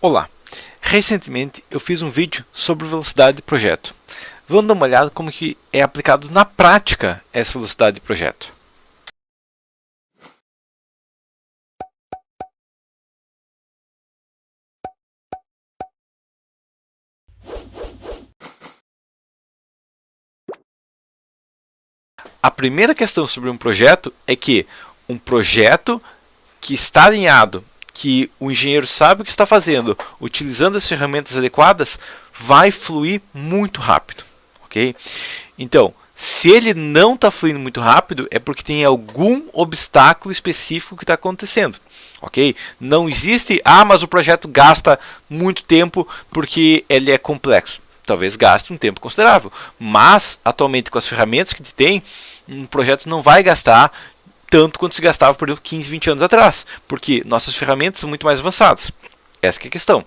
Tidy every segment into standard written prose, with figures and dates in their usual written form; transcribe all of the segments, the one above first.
Olá! Recentemente eu fiz um vídeo sobre velocidade de projeto. Vamos dar uma olhada como que é aplicado na prática essa velocidade de projeto. A primeira questão sobre um projeto é que um projeto que está alinhado, que o engenheiro sabe o que está fazendo, utilizando as ferramentas adequadas, vai fluir muito rápido, ok? Então, se ele não está fluindo muito rápido, é porque tem algum obstáculo específico que está acontecendo, ok? Não existe, mas o projeto gasta muito tempo porque ele é complexo. Talvez gaste um tempo considerável, mas atualmente com as ferramentas que tem, um projeto não vai gastar tanto quanto se gastava, por exemplo, 15, 20 anos atrás, porque nossas ferramentas são muito mais avançadas. Essa que é a questão.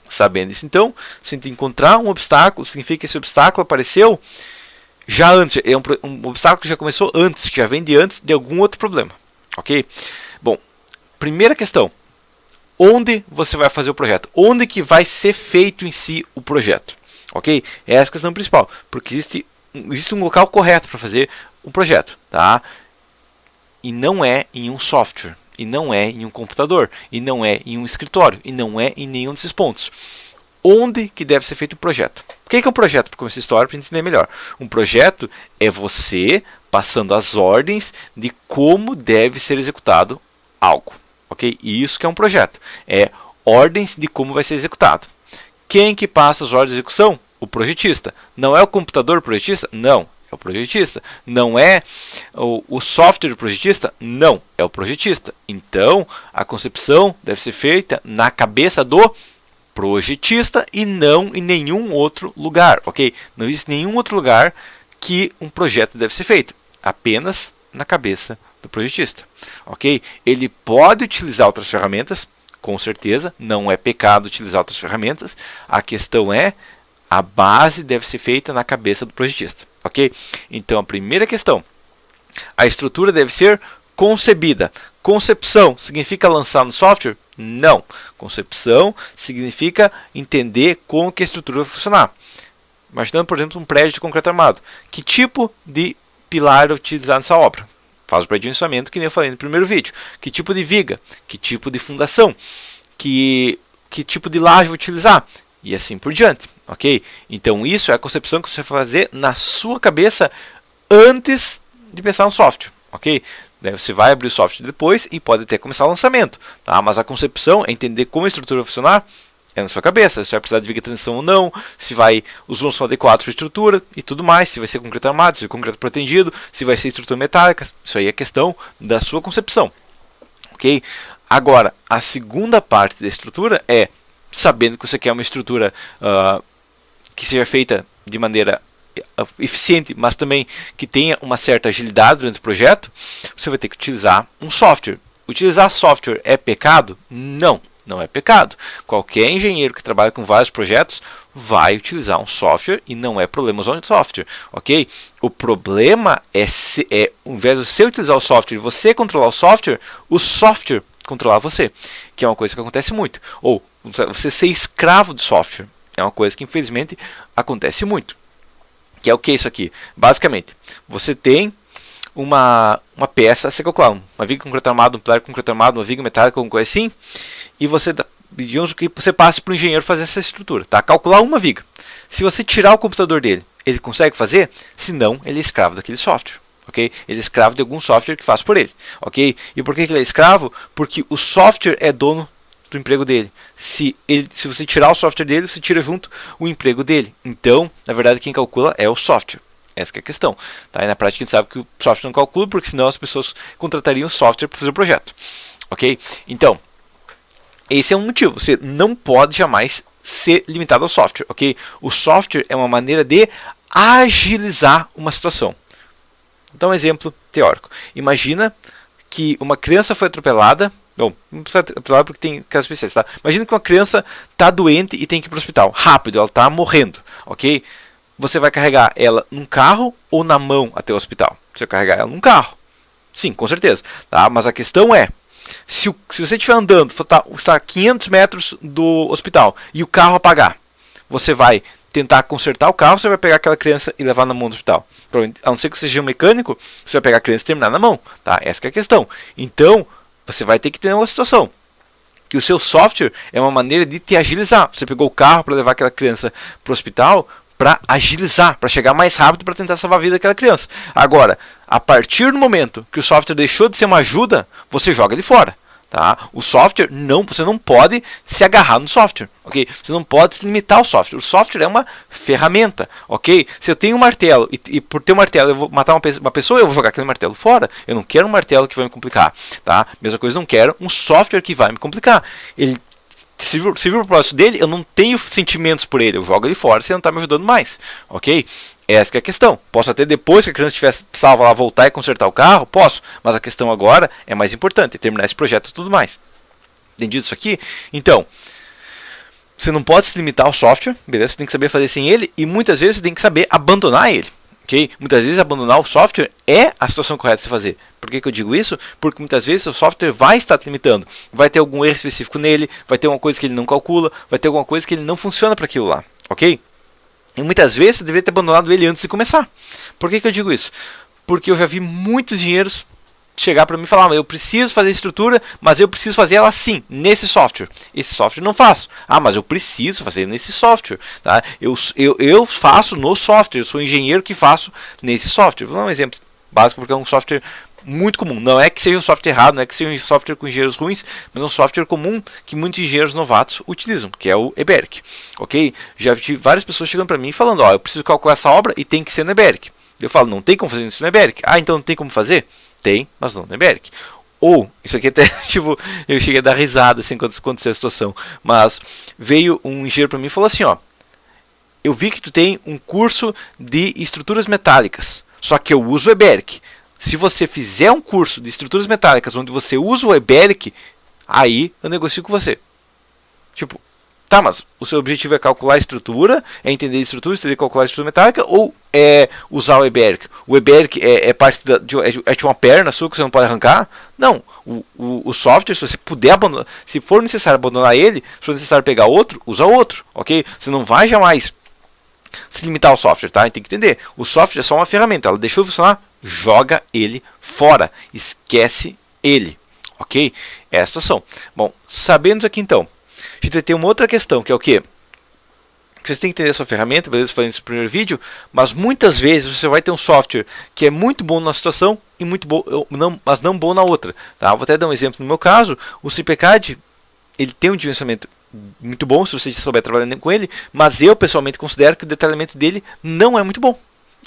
Sabendo isso, então, se encontrar um obstáculo, significa que esse obstáculo apareceu já antes, é um obstáculo que já começou antes, que já vem de antes de algum outro problema, ok? Bom, primeira questão, onde você vai fazer o projeto? Onde que vai ser feito em si o projeto? Ok? Essa é a questão principal, porque existe um local correto para fazer um projeto, tá? E não é em um software, e não é em um computador, e não é em um escritório, e não é em nenhum desses pontos. Onde que deve ser feito o projeto? O que é um projeto, para começar a história, para a gente entender melhor? Um projeto é você passando as ordens de como deve ser executado algo, ok? E isso que é um projeto, é ordens de como vai ser executado. Quem que passa as ordens de execução? O projetista. Não é o computador projetista? Não, é o projetista. Não é o software do projetista? Não, é o projetista. Então, a concepção deve ser feita na cabeça do projetista e não em nenhum outro lugar, ok? Não existe nenhum outro lugar que um projeto deve ser feito, apenas na cabeça do projetista, ok? Ele pode utilizar outras ferramentas, com certeza, não é pecado utilizar outras ferramentas, a questão é, a base deve ser feita na cabeça do projetista, ok? Então, a primeira questão, a estrutura deve ser concebida. Concepção significa lançar no software? Não. Concepção significa entender como que a estrutura vai funcionar. Imaginando, por exemplo, um prédio de concreto armado. Que tipo de pilar utilizar nessa obra? Faz o pré-dimensionamento, que nem eu falei no primeiro vídeo. Que tipo de viga? Que tipo de fundação? Que tipo de laje vou utilizar? E assim por diante, ok? Então isso é a concepção que você vai fazer na sua cabeça antes de pensar no software, ok? Daí você vai abrir o software depois e pode até começar o lançamento, tá? Mas a concepção é entender como a estrutura vai funcionar, é na sua cabeça, se vai precisar de viga de transição ou não, se os vãos são adequados para a estrutura e tudo mais, se vai ser concreto armado, se vai ser concreto protendido, se vai ser estrutura metálica, isso aí é questão da sua concepção, ok? Agora, a segunda parte da estrutura é, sabendo que você quer uma estrutura que seja feita de maneira eficiente, mas também que tenha uma certa agilidade durante o projeto, você vai ter que utilizar um software. Utilizar software é pecado? Não, não é pecado. Qualquer engenheiro que trabalha com vários projetos vai utilizar um software e não é problema usar um software, ok? O problema é, ao invés de você utilizar o software e você controlar o software controlar você, que é uma coisa que acontece muito. Ou você ser escravo do software, é uma coisa que infelizmente acontece muito. Que é o que é isso aqui? Basicamente, você tem uma peça a ser calculada, uma viga concreto armado, um pilar concreto armado, uma viga metálica, alguma coisa assim, e digamos que você passe para o engenheiro fazer essa estrutura, tá? Calcular uma viga. Se você tirar o computador dele, ele consegue fazer? Se não, ele é escravo daquele software. Okay? Ele é escravo de algum software que faz por ele, ok? E por que ele é escravo? Porque o software é dono do emprego dele. Se você tirar o software dele, você tira junto o emprego dele. Então, na verdade, quem calcula é o software. Essa que é a questão. Tá? E na prática, a gente sabe que o software não calcula, porque senão as pessoas contratariam o software para fazer o projeto, ok? Então, esse é um motivo. Você não pode jamais ser limitado ao software, ok? O software é uma maneira de agilizar uma situação. Vou dar um exemplo teórico. Imagina que uma criança foi atropelada. Bom, não precisa atropelar porque tem casos especiais, tá? Imagina que uma criança está doente e tem que ir para o hospital. Rápido, ela está morrendo, ok? Você vai carregar ela num carro ou na mão até o hospital? Você vai carregar ela num carro. Sim, com certeza. Tá? Mas a questão é, Se você estiver andando, está a 500 metros do hospital e o carro apagar, você vai tentar consertar o carro, você vai pegar aquela criança e levar na mão do hospital. A não ser que você seja um mecânico, você vai pegar a criança e terminar na mão. Tá? Essa que é a questão. Então, você vai ter que ter uma situação que o seu software é uma maneira de te agilizar. Você pegou o carro para levar aquela criança para o hospital para agilizar, para chegar mais rápido, para tentar salvar a vida daquela criança. Agora, a partir do momento que o software deixou de ser uma ajuda, você joga ele fora. Tá? O software, você não pode se agarrar no software, ok? Você não pode se limitar ao software. O software é uma ferramenta, ok? Se eu tenho um martelo e por ter um martelo eu vou matar uma pessoa, eu vou jogar aquele martelo fora. Eu não quero um martelo que vai me complicar, tá? Mesma coisa, eu não quero um software que vai me complicar. Ele serviu o propósito dele, eu não tenho sentimentos por ele, eu jogo ele fora, você não está me ajudando mais, ok? Essa que é a questão. Posso até depois que a criança estiver salva lá voltar e consertar o carro? Posso. Mas a questão agora é mais importante, é terminar esse projeto e tudo mais. Entendido isso aqui? Então, você não pode se limitar ao software, beleza? Você tem que saber fazer sem ele e muitas vezes você tem que saber abandonar ele. Okay? Muitas vezes abandonar o software é a situação correta de se fazer. Por que eu digo isso? Porque muitas vezes o software vai estar te limitando. Vai ter algum erro específico nele, vai ter alguma coisa que ele não calcula, vai ter alguma coisa que ele não funciona para aquilo lá. Ok? E muitas vezes você deveria ter abandonado ele antes de começar. Por que eu digo isso? Porque eu já vi muitos engenheiros chegar para mim e falar: eu preciso fazer estrutura, mas eu preciso fazer ela assim, nesse software. Esse software não faço. Ah, mas eu preciso fazer nesse software. Tá? Eu faço no software, eu sou engenheiro que faço nesse software. Vou dar um exemplo básico, porque é um software muito comum. Não é que seja um software errado, não é que seja um software com engenheiros ruins, mas é um software comum que muitos engenheiros novatos utilizam, que é o Eberic. Ok? Já tive várias pessoas chegando para mim falando: eu preciso calcular essa obra e tem que ser no Eberic. Eu falo: não tem como fazer isso no Eberic. Ah, então não tem como fazer? Tem, mas não no Eberic. Ou, isso aqui até, tipo, eu cheguei a dar risada assim quando aconteceu a situação, mas veio um engenheiro para mim e falou assim: eu vi que tu tem um curso de estruturas metálicas, só que eu uso o Eberic. Se você fizer um curso de estruturas metálicas onde você usa o Eberic, aí eu negocio com você. Tipo, tá, mas o seu objetivo é calcular a estrutura, é entender a estrutura, entender calcular a estrutura metálica, ou é usar o Eberic? O Eberic é parte de uma perna sua que você não pode arrancar? Não. O software, se você puder abandonar, se for necessário abandonar ele, se for necessário pegar outro, usa outro, ok? Você não vai jamais se limitar ao software, tá? Tem que entender. O software é só uma ferramenta, ela deixou de funcionar, joga ele fora, esquece ele, ok? É a situação. Bom, sabendo isso aqui então, a gente vai ter uma outra questão, que é o quê? Você tem que entender a sua ferramenta, beleza? Falei nesse primeiro vídeo, mas muitas vezes você vai ter um software que é muito bom numa situação e muito bom, mas não bom na outra. Tá? Vou até dar um exemplo no meu caso. O CPCAD, ele tem um dimensionamento muito bom se você souber trabalhar com ele, mas eu pessoalmente considero que o detalhamento dele não é muito bom.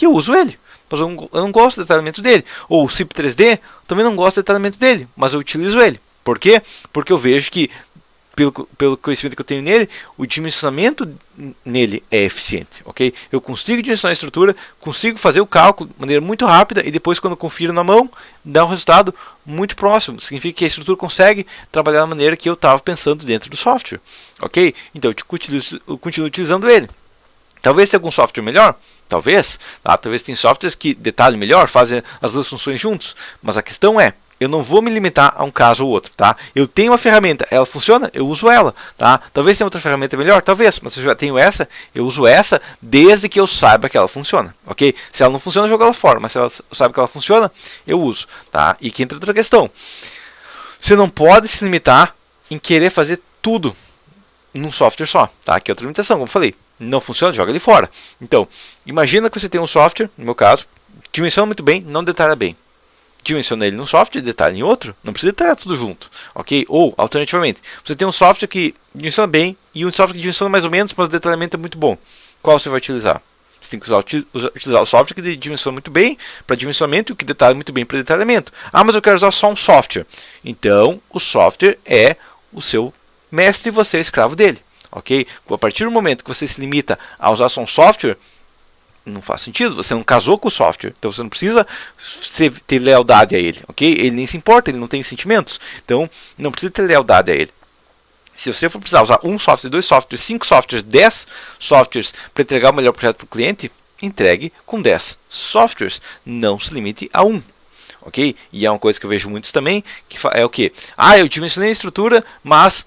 E eu uso ele, mas eu não gosto do detalhamento dele. Ou o CIP 3D, também não gosto do detalhamento dele, mas eu utilizo ele. Por quê? Porque eu vejo que pelo conhecimento que eu tenho nele, o dimensionamento nele é eficiente, ok? Eu consigo dimensionar a estrutura, consigo fazer o cálculo de maneira muito rápida e depois quando eu confiro na mão, dá um resultado muito próximo. Significa que a estrutura consegue trabalhar da maneira que eu estava pensando dentro do software, ok? Então eu continuo utilizando ele. Talvez tenha algum software melhor, talvez, tá? Talvez tenha softwares que detalhem melhor, fazem as duas funções juntos, mas a questão é, eu não vou me limitar a um caso ou outro, tá? Eu tenho uma ferramenta, ela funciona, eu uso ela, tá? Talvez tenha outra ferramenta melhor, talvez, mas se eu já tenho essa, eu uso essa desde que eu saiba que ela funciona, ok? Se ela não funciona, eu jogo ela fora, mas se ela sabe que ela funciona, eu uso, tá? E que entra outra questão. Você não pode se limitar em querer fazer tudo num software só, tá? Que é outra limitação, como eu falei. Não funciona, joga ele fora. Então, imagina que você tem um software, no meu caso, que dimensiona muito bem, não detalha bem. Dimensiona ele num software e detalha em outro, não precisa detalhar tudo junto, ok? Ou, alternativamente, você tem um software que dimensiona bem e um software que dimensiona mais ou menos, mas o detalhamento é muito bom. Qual você vai utilizar? Você tem que utilizar o software que dimensiona muito bem para dimensionamento e o que detalha muito bem para detalhamento. Ah, mas eu quero usar só um software. Então, o software é o seu mestre e você é escravo dele, ok? A partir do momento que você se limita a usar só um software, não faz sentido, você não casou com o software, então você não precisa ter lealdade a ele, ok? Ele nem se importa, ele não tem sentimentos, então não precisa ter lealdade a ele. Se você for precisar usar um software, 2 softwares, 5 softwares, 10 softwares para entregar o melhor projeto para o cliente, entregue com 10 softwares, não se limite a um, ok? E é uma coisa que eu vejo muitos também, que é o que? Ah, eu dimensionei a estrutura, mas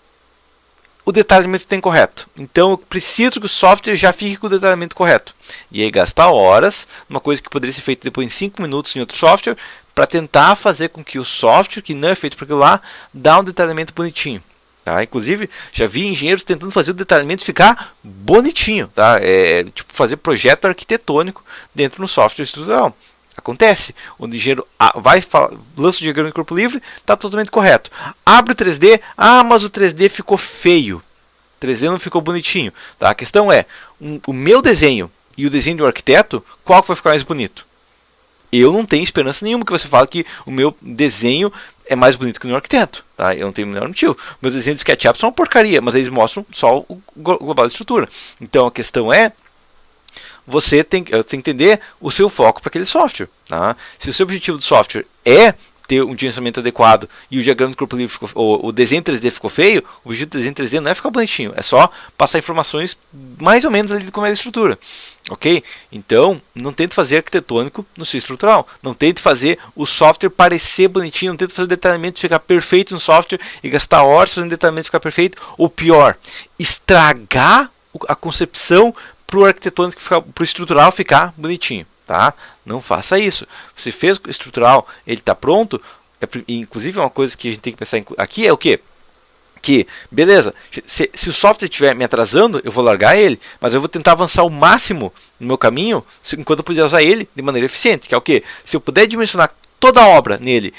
o detalhamento está incorreto. Então eu preciso que o software já fique com o detalhamento correto. E aí gastar horas, uma coisa que poderia ser feita depois em 5 minutos em outro software, para tentar fazer com que o software, que não é feito para aquilo lá, dá um detalhamento bonitinho. Tá? Inclusive, já vi engenheiros tentando fazer o detalhamento ficar bonitinho. Tá? Tipo fazer projeto arquitetônico dentro do software estrutural. Acontece. O engenheiro lança o diagrama de corpo livre, está totalmente correto. Abre o 3D, mas o 3D ficou feio. O 3D não ficou bonitinho. Tá? A questão é, o meu desenho e o desenho do arquiteto, qual que vai ficar mais bonito? Eu não tenho esperança nenhuma que você fale que o meu desenho é mais bonito que o do arquiteto. Tá? Eu não tenho o menor motivo. Meus desenhos de SketchUp são uma porcaria, mas eles mostram só o global de estrutura. Então a questão é, você tem que entender o seu foco para aquele software. Tá? Se o seu objetivo do software é ter um dimensionamento adequado e o diagrama de corpo livre o desenho 3D ficou feio, o objetivo do desenho 3D não é ficar bonitinho, é só passar informações mais ou menos ali de como é a estrutura. Ok? Então, não tente fazer arquitetônico no seu estrutural. Não tente fazer o software parecer bonitinho, não tente fazer o detalhamento ficar perfeito no software e gastar horas fazendo o detalhamento ficar perfeito. Ou pior, estragar a concepção para o arquitetônico, para o estrutural ficar bonitinho. Tá? Não faça isso. Você fez o estrutural, ele está pronto. Inclusive, uma coisa que a gente tem que pensar aqui é o quê? Que, beleza, se o software estiver me atrasando, eu vou largar ele, mas eu vou tentar avançar o máximo no meu caminho, enquanto eu puder usar ele de maneira eficiente. Que é o quê? Se eu puder dimensionar toda a obra nele,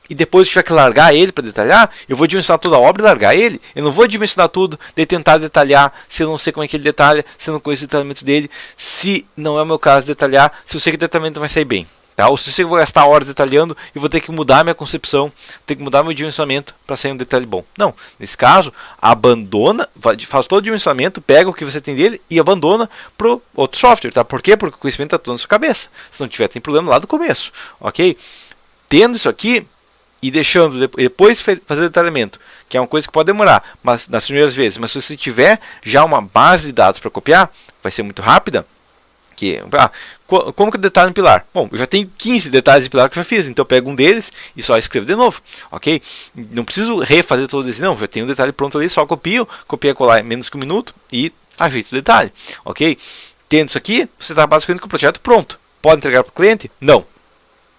e depois tiver que largar ele para detalhar, eu vou dimensionar toda a obra e largar ele. Eu não vou dimensionar tudo, de tentar detalhar, se eu não sei como é que ele detalha, se eu não conheço o detalhamento dele, se não é o meu caso detalhar, se eu sei que o detalhamento vai sair bem. Tá? Ou se eu sei que eu vou gastar horas detalhando e vou ter que mudar minha concepção, ter que mudar meu dimensionamento para sair um detalhe bom. Não, nesse caso, abandona, faz todo o dimensionamento, pega o que você tem dele e abandona para o outro software. Tá? Por quê? Porque o conhecimento está todo na sua cabeça. Se não tiver, tem problema lá do começo. Ok? Tendo isso aqui, e deixando depois fazer o detalhamento, que é uma coisa que pode demorar, mas nas primeiras vezes, mas se você tiver já uma base de dados para copiar, vai ser muito rápida. Como que eu detalho um pilar? Bom, eu já tenho 15 detalhes de pilar que eu já fiz, então eu pego um deles e só escrevo de novo, ok? Não preciso refazer todo esse, não, já tenho um detalhe pronto ali, só copio, colar em menos que um minuto e ajeito o detalhe, ok? Tendo isso aqui, você está basicamente com o projeto pronto. Pode entregar para o cliente? Não.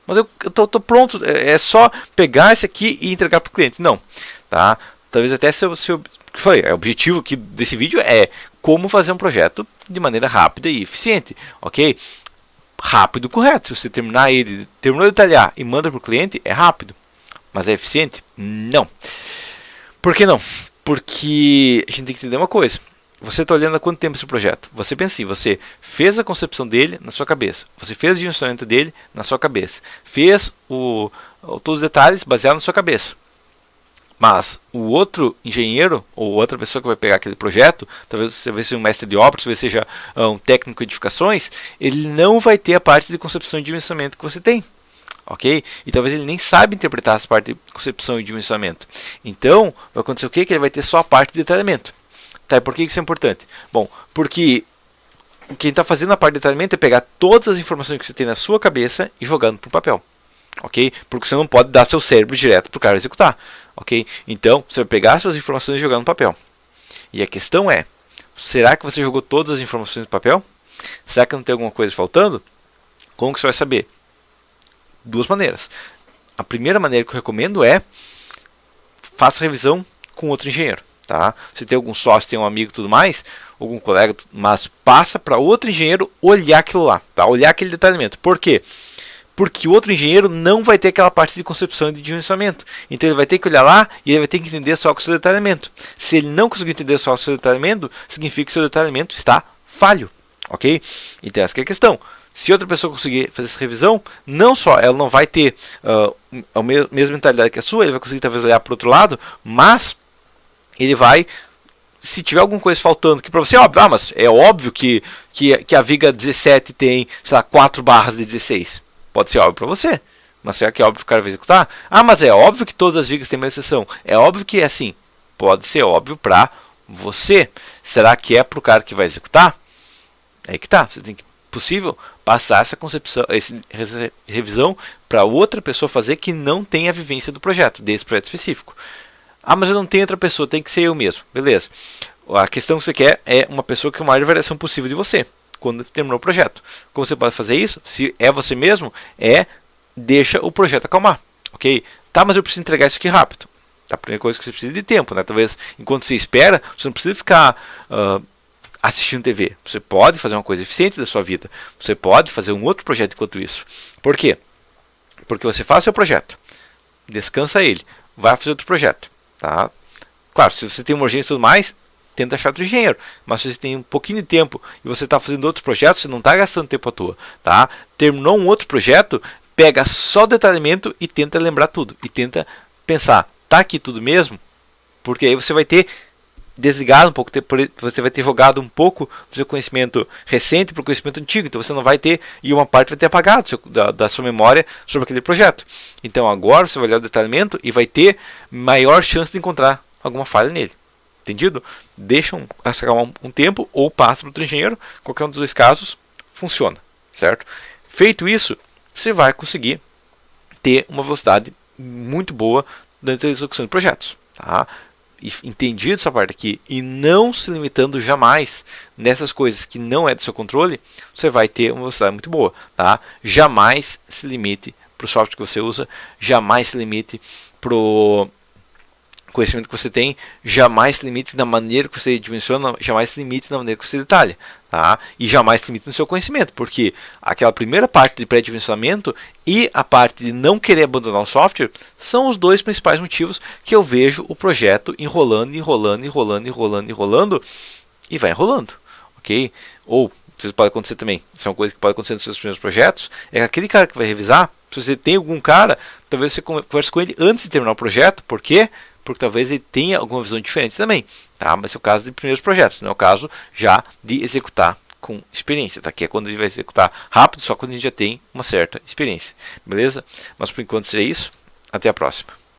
Mas eu tô pronto, é só pegar esse aqui e entregar para o cliente. Não, tá? Talvez até o objetivo aqui desse vídeo é como fazer um projeto de maneira rápida e eficiente, ok? Rápido, correto. Se você terminou de detalhar e manda para o cliente, é rápido. Mas é eficiente? Não. Por que não? Porque a gente tem que entender uma coisa. Você está olhando há quanto tempo esse projeto? Você pensa assim, você fez a concepção dele na sua cabeça. Você fez o dimensionamento dele na sua cabeça. Fez todos os detalhes baseados na sua cabeça. Mas o outro engenheiro, ou outra pessoa que vai pegar aquele projeto, talvez você seja um mestre de obras, talvez seja um técnico de edificações, ele não vai ter a parte de concepção e dimensionamento que você tem. Ok? E talvez ele nem saiba interpretar essa parte de concepção e dimensionamento. Então, vai acontecer o quê? Que ele vai ter só a parte de detalhamento. Tá, e por que isso é importante? Bom, porque o que a gente está fazendo na parte de detalhamento é pegar todas as informações que você tem na sua cabeça e jogando para o papel. Ok? Porque você não pode dar seu cérebro direto para o cara executar. Ok? Então, você vai pegar suas informações e jogar no papel. E a questão é, será que você jogou todas as informações no papel? Será que não tem alguma coisa faltando? Como que você vai saber? Duas maneiras. A primeira maneira que eu recomendo é faça revisão com outro engenheiro. Tá? Se tem algum sócio, tem um amigo e tudo mais, algum colega, mas passa para outro engenheiro olhar aquilo lá, tá? Olhar aquele detalhamento. Por quê? Porque o outro engenheiro não vai ter aquela parte de concepção e de dimensionamento. Então ele vai ter que olhar lá e ele vai ter que entender só com o seu detalhamento. Se ele não conseguir entender só com o seu detalhamento, significa que o seu detalhamento está falho. Ok? Então essa que é a questão. Se outra pessoa conseguir fazer essa revisão, não só ela não vai ter a mesma mentalidade que a sua, ele vai conseguir talvez olhar para o outro lado, mas ele vai, se tiver alguma coisa faltando, que para você é óbvio, mas é óbvio que a viga 17 tem, sei lá, 4 barras de 16. Pode ser óbvio para você, mas será que é óbvio que o cara vai executar? Ah, mas é óbvio que todas as vigas têm uma exceção. É óbvio que é assim. Pode ser óbvio para você. Será que é para o cara que vai executar? É aí que tá. Você tem que, possível, passar essa concepção, essa revisão para outra pessoa fazer que não tem a vivência do projeto, desse projeto específico. Ah, mas eu não tenho outra pessoa, tem que ser eu mesmo. Beleza. A questão que você quer é uma pessoa com a maior variação possível de você, quando terminou o projeto. Como você pode fazer isso? Se é você mesmo, deixa o projeto acalmar. Ok? Tá, mas eu preciso entregar isso aqui rápido. A primeira coisa que você precisa de tempo, né? Talvez enquanto você espera, você não precisa ficar assistindo TV. Você pode fazer uma coisa eficiente da sua vida. Você pode fazer um outro projeto enquanto isso. Por quê? Porque você faz o seu projeto, descansa ele, vai fazer outro projeto. Tá? Claro, se você tem uma urgência e tudo mais, tenta achar outro engenheiro. Mas se você tem um pouquinho de tempo e você está fazendo outros projetos, você não está gastando tempo à toa. Tá? Terminou um outro projeto, pega só o detalhamento e tenta lembrar tudo. E tenta pensar, tá aqui tudo mesmo? Porque aí você vai ter desligado um pouco, você vai ter jogado um pouco do seu conhecimento recente para o conhecimento antigo, então você não vai ter, e uma parte vai ter apagado da sua memória sobre aquele projeto. Então agora você vai olhar o detalhamento e vai ter maior chance de encontrar alguma falha nele. Entendido? Deixa um tempo ou passa para outro engenheiro, qualquer um dos dois casos funciona, certo? Feito isso, você vai conseguir ter uma velocidade muito boa dentro da execução de projetos, tá? E entendido essa parte aqui e não se limitando jamais nessas coisas que não é do seu controle, você vai ter uma velocidade muito boa, tá? Jamais se limite para o software que você usa, jamais se limite para o conhecimento que você tem, jamais se limite na maneira que você dimensiona, jamais se limite na maneira que você detalha, tá? E jamais se limite no seu conhecimento, porque aquela primeira parte de pré-dimensionamento e a parte de não querer abandonar o software são os dois principais motivos que eu vejo o projeto enrolando e vai enrolando, ok? Ou, isso pode acontecer também, isso é uma coisa que pode acontecer nos seus primeiros projetos, é que aquele cara que vai revisar, se você tem algum cara, talvez você converse com ele antes de terminar o projeto, por quê? Porque talvez ele tenha alguma visão diferente também, tá? Mas é o caso de primeiros projetos, não é o caso já de executar com experiência, tá? Que é quando ele vai executar rápido, só quando a gente já tem uma certa experiência, beleza? Mas por enquanto seria isso, até a próxima.